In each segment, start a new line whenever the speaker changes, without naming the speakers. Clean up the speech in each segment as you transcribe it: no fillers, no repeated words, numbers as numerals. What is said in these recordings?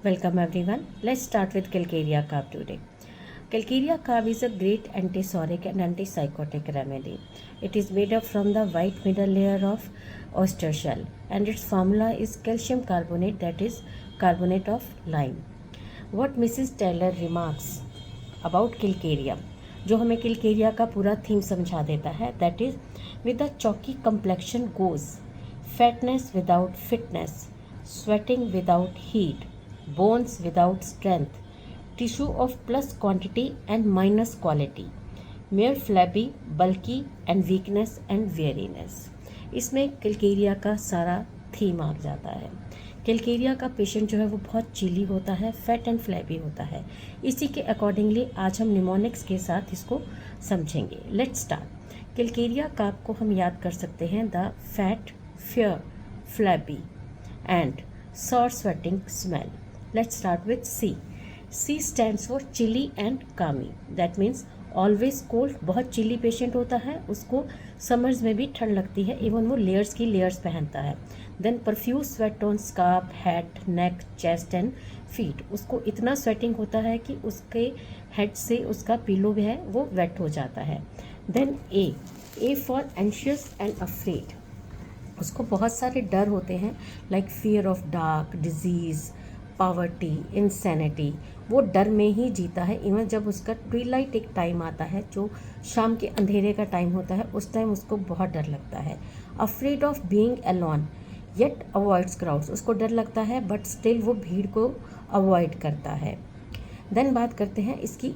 Welcome everyone. Let's start with Calcarea carb today. Calcarea carb is a great antisoric and antipsychotic remedy. It is made up from the white middle layer of oyster shell and its formula is calcium carbonate, that is carbonate of lime. What Mrs. Taylor remarks about Calcarea, जो हमें Calcarea का पूरा theme समझा देता है, that is with the chalky complexion goes fatness without fitness, sweating without heat, bones without strength, tissue of plus quantity and minus quality, mere flabby, bulky and weakness and weariness. इसमें calcarea का सारा theme आ जाता है. Calcarea का patient जो है वो बहुत चिली होता है, फैट एंड फ्लैबी होता है. इसी के अकॉर्डिंगली आज हम निमोनिक्स के साथ इसको समझेंगे. Let's start. कैल्केरिया का आपको हम याद कर सकते हैं the fat, fair, flabby and sour sweating smell. Let's start with C. C stands for chilly and clammy. That means always cold. बहुत चिली पेशेंट होता है, उसको समर्स में भी ठंड लगती है, इवन वो लेयर्स की लेयर्स पहनता है. Then profuse sweat on scarf, head, neck, chest and feet. उसको इतना स्वेटिंग होता है कि उसके हेड से उसका पिलो भी है वो वेट हो जाता है. Then A for anxious and afraid. उसको बहुत सारे डर होते हैं, like fear of dark, disease, poverty, insanity. वो डर में ही जीता है. इवन जब उसका ट्विलाइट एक टाइम आता है, जो शाम के अंधेरे का टाइम होता है, उस टाइम उसको बहुत डर लगता है. Afraid of being alone yet avoids crowds. उसको डर लगता है बट स्टिल वो भीड़ को अवॉइड करता है. देन बात करते हैं इसकी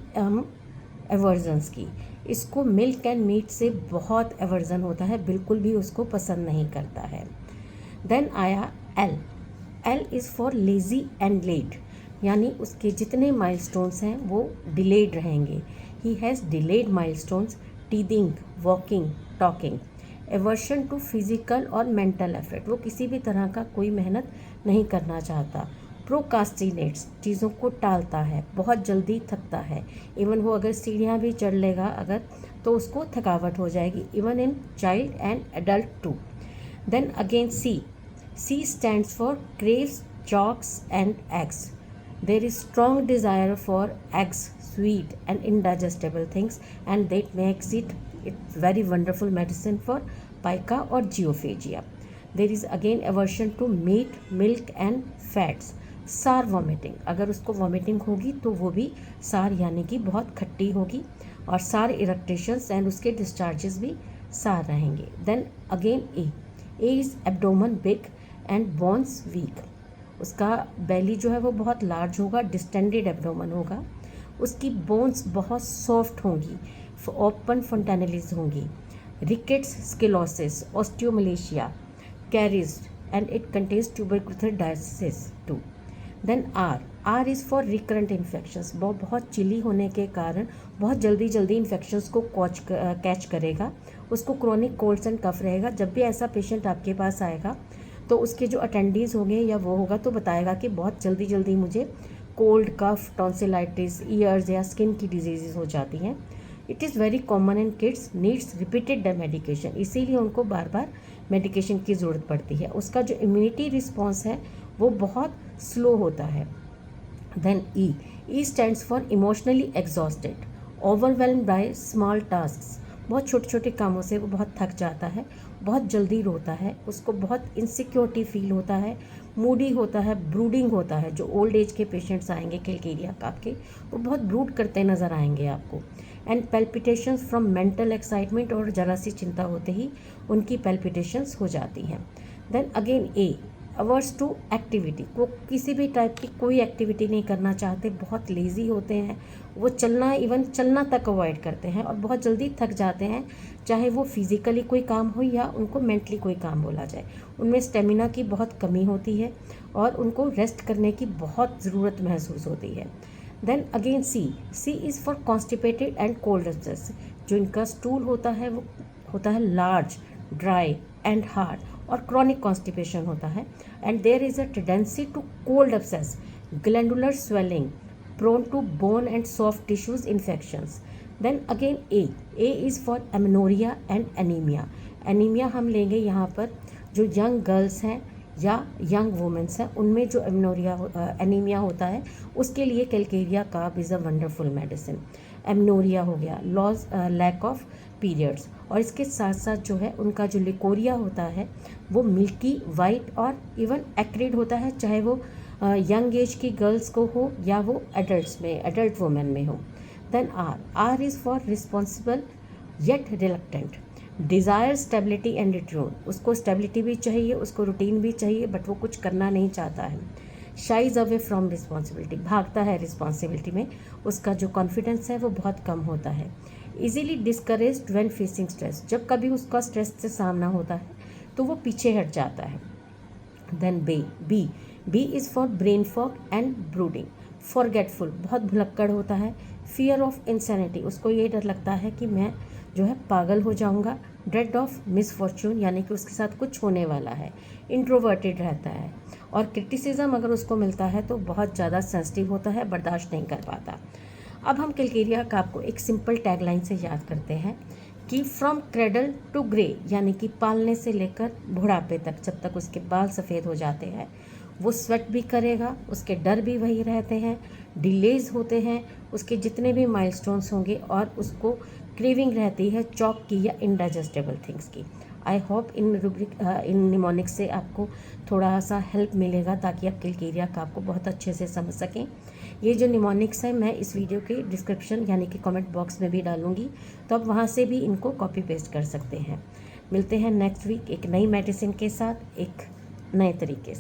एवर्जन्स की. इसको मिल्क एंड मीट से बहुत एवर्जन होता है, बिल्कुल भी उसको पसंद नहीं करता है. देन आया L. L is for lazy and late, यानी उसके जितने माइलस्टोन्स हैं वो डिलेड रहेंगे. He has delayed milestones, teething, walking, talking. Aversion to physical और मेंटल एफर्ट. वो किसी भी तरह का कोई मेहनत नहीं करना चाहता. प्रोकास्टिनेट्स, चीज़ों को टालता है, बहुत जल्दी थकता है. इवन वो अगर सीढ़ियाँ भी चढ़ लेगा अगर, तो उसको थकावट हो जाएगी, even in child and adult too. Then again C stands for craves chalks and eggs. There is strong desire for eggs, sweet and indigestible things, and that makes it very wonderful medicine for pica or geophagia. There is again aversion to meat, milk and fats. सार vomiting. अगर उसको vomiting होगी तो वो भी सार यानी कि बहुत खट्टी होगी, और सार इरेक्टेशंस एंड उसके डिस्चार्जेस भी सार रहेंगे. Then again A is abdomen big and bones weak. उसका बेली जो है वो बहुत लार्ज होगा, डिस्टेंडेड एब्डोमन होगा. उसकी बोन्स बहुत सॉफ्ट होंगी, ओपन फंटानेलिस होंगी. Rickets, scoliosis, osteomalacia, caries and it contains tuberculosis too. Then R is for recurrent infections. बहुत चिली होने के कारण बहुत जल्दी इन्फेक्शंस को कैच करेगा. उसको क्रॉनिक कोल्ड्स एंड कफ रहेगा. जब भी ऐसा पेशेंट आपके पास आएगा तो उसके जो अटेंडीज़ होंगे या वो होगा तो बताएगा कि बहुत जल्दी मुझे कोल्ड, कफ, टॉन्सिलाइटिस, ईयर्स या स्किन की डिजीज़ हो जाती हैं. It is very common in kids, needs repeated medication. इसीलिए उनको बार बार मेडिकेशन की ज़रूरत पड़ती है. उसका जो इम्यूनिटी रिस्पॉन्स है वो बहुत स्लो होता है. Then E stands for emotionally exhausted, overwhelmed by small tasks. बहुत छोटे कामों से वो बहुत थक जाता है, बहुत जल्दी रोता है, उसको बहुत इनसिक्योरिटी फील होता है, मूडी होता है, ब्रूडिंग होता है. जो ओल्ड एज के पेशेंट्स आएंगे कैल्केरिया काफ के, वो बहुत ब्रूड करते नज़र आएंगे आपको. एंड पेल्पिटेशंस फ्रॉम मेंटल एक्साइटमेंट, और ज़रा सी चिंता होते ही उनकी पेल्पिटेशंस हो जाती हैं. Then again A averse to activity. वो किसी भी टाइप की कोई एक्टिविटी नहीं करना चाहते, बहुत लेज़ी होते हैं. वो चलना तक अवॉइड करते हैं और बहुत जल्दी थक जाते हैं, चाहे वो फिज़िकली कोई काम हो या उनको मेंटली कोई काम बोला जाए. उनमें स्टेमिना की बहुत कमी होती है और उनको रेस्ट करने की बहुत ज़रूरत महसूस होती है. Then again C is for constipated and cold abscesses. जो इनका स्टूल होता है वो होता है लार्ज, ड्राई एंड हार्ड, और क्रॉनिक कॉन्स्टिपेशन होता है. And there is a tendency to cold abscesses, glandular swelling, prone to bone and soft tissues infections. Then again A is for amenorrhoea and anaemia. Anaemia हम लेंगे यहाँ पर जो young girls हैं या यंग वुमेन्स हैं उनमें जो एनीमिया होता है उसके लिए Calcarea carb is a wonderful medicine. Amenorrhoea हो गया, लॉस लैक ऑफ पीरियड्स, और इसके साथ साथ जो है उनका जो लिकोरिया होता है वो मिल्की वाइट और इवन एक्रिड होता है, चाहे वो यंग एज की गर्ल्स को हो या वो एडल्ट वुमेन में हो। Then R is for responsible yet reluctant, desire stability and routine, उसको स्टेबिलिटी भी चाहिए, उसको रूटीन भी चाहिए, बट वो कुछ करना नहीं चाहता है। शाइज अवे फ्रॉम रिस्पॉन्सिबिलिटी, भागता है रिस्पॉन्सिबिलिटी में, उसका जो कॉन्फिडेंस है वो बहुत कम होता है। Easily discouraged when facing stress, जब कभी उसका स्ट्रेस से सामना होता है तो वो पीछे हट जाता है। Then B is for brain fog and brooding, forgetful, बहुत भुलक्कड़ होता है। फियर ऑफ इंसैनिटी, उसको ये डर लगता है कि मैं जो है पागल हो जाऊंगा। ड्रेड ऑफ मिसफॉर्चून, यानी कि उसके साथ कुछ होने वाला है। इंट्रोवर्टेड रहता है, और क्रिटिसिज्म अगर उसको मिलता है तो बहुत ज़्यादा सेंसिटिव होता है, बर्दाश्त नहीं कर पाता। अब हम कैलकेरिया कार्ब को एक सिंपल टैगलाइन से याद करते हैं कि फ्रॉम क्रेडल टू ग्रे, यानी कि पालने से लेकर बुढ़ापे तक, जब तक उसके बाल सफ़ेद हो जाते हैं वो स्वेट भी करेगा, उसके डर भी वही रहते हैं, डिलेज होते हैं, उसके जितने भी माइलस्टोन्स होंगे, और उसको क्रेविंग रहती है चॉक की या इनडाइजेस्टेबल थिंग्स की। आई होप इन निमोनिक्स से आपको थोड़ा सा हेल्प मिलेगा ताकि आप कैलकेरिया कार्ब को बहुत अच्छे से समझ सकें। ये जो निमोनिक्स है मैं इस वीडियो के डिस्क्रिप्शन यानी कि कमेंट बॉक्स में भी डालूंगी, तो आप वहाँ से भी इनको कॉपी पेस्ट कर सकते हैं। मिलते हैं नेक्स्ट वीक एक नई मेडिसिन के साथ, एक नए तरीके से।